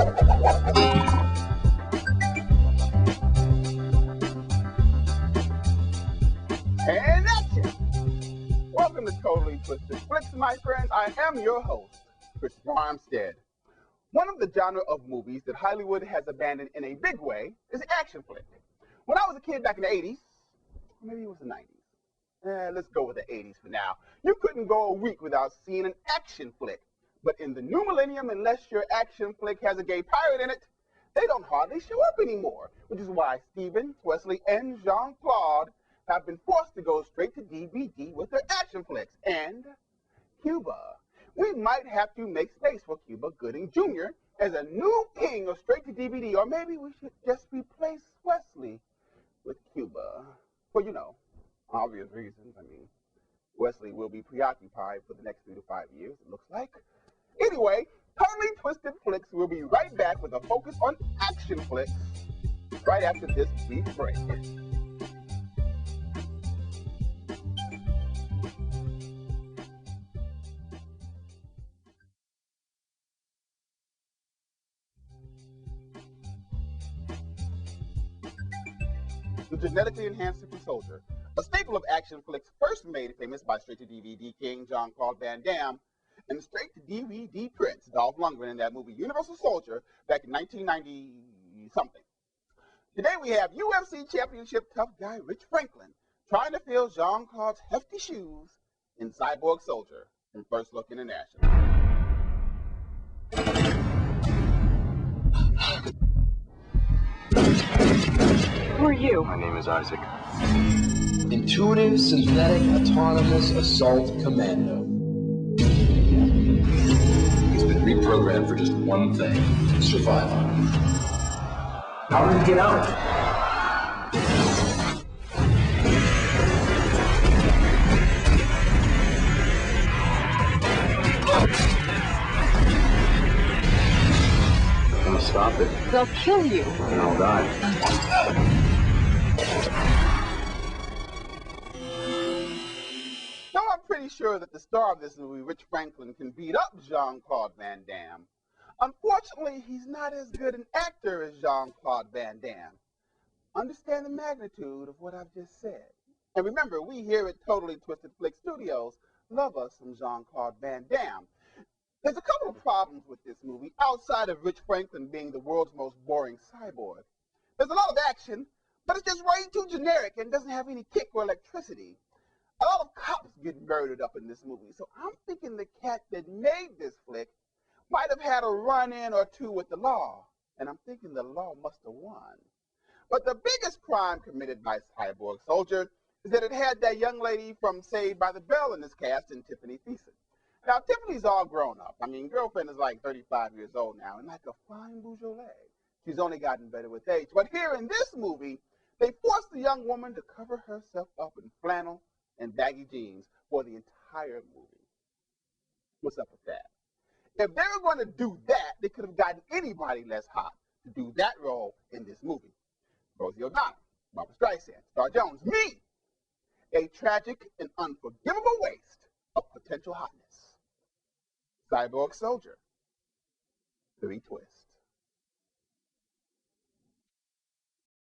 And that's it. Welcome to Totally Twisted Flicks, my friends. I am your host, Christopher Armstead. One of the genre of movies that Hollywood has abandoned in a big way is action flick. When I was a kid back in the 80s, maybe it was the 90s. Let's go with the 80s for now. You couldn't go a week without seeing an action flick. But in the new millennium, unless your action flick has a gay pirate in it, they don't hardly show up anymore, which is why Stephen, Wesley, and Jean-Claude have been forced to go straight to DVD with their action flicks. And Cuba. We might have to make space for Cuba Gooding Jr. as a new king of straight to DVD, or maybe we should just replace Wesley with Cuba. For, obvious reasons. I mean, Wesley will be preoccupied for the next 3 to 5 years, it looks like. Anyway, Totally Twisted Flicks will be right back with a focus on action flicks right after this brief break. The genetically enhanced super soldier, a staple of action flicks first made famous by straight-to-DVD king Jean-Claude Van Damme and the straight-to-DVD prince Dolph Lundgren in that movie Universal Soldier back in 1990-something. Today we have UFC championship tough guy Rich Franklin trying to fill Jean-Claude's hefty shoes in Cyborg Soldier from First Look International. Who are you? My name is Isaac. Intuitive Synthetic Autonomous Assault Commando. He's been reprogrammed for just one thing: survival. How did he get out? I'm gonna stop it. They'll kill you. And I'll die. Now, I'm pretty sure that the star of this movie, Rich Franklin, can beat up Jean-Claude Van Damme. Unfortunately, he's not as good an actor as Jean-Claude Van Damme. Understand the magnitude of what I've just said. And remember, we here at Totally Twisted Flick Studios love us some Jean-Claude Van Damme. There's a couple of problems with this movie, outside of Rich Franklin being the world's most boring cyborg. There's a lot of action, but it's just way too generic and doesn't have any kick or electricity. A lot of cops get murdered up in this movie, so I'm thinking the cat that made this flick might have had a run-in or two with the law, and I'm thinking the law must have won. But the biggest crime committed by Cyborg Soldier is that it had that young lady from Saved by the Bell in this cast, in Tiffany Thiessen. Now, Tiffany's all grown up. I mean, girlfriend is like 35 years old now, and like a fine Beaujolais. She's only gotten better with age. But here in this movie, they forced the young woman to cover herself up in flannel and baggy jeans for the entire movie. What's up with that? If they were going to do that, they could have gotten anybody less hot to do that role in this movie. Rosie O'Donnell, Barbara Streisand, Star Jones, me! A tragic and unforgivable waste of potential hotness. Cyborg Soldier. 3 twists.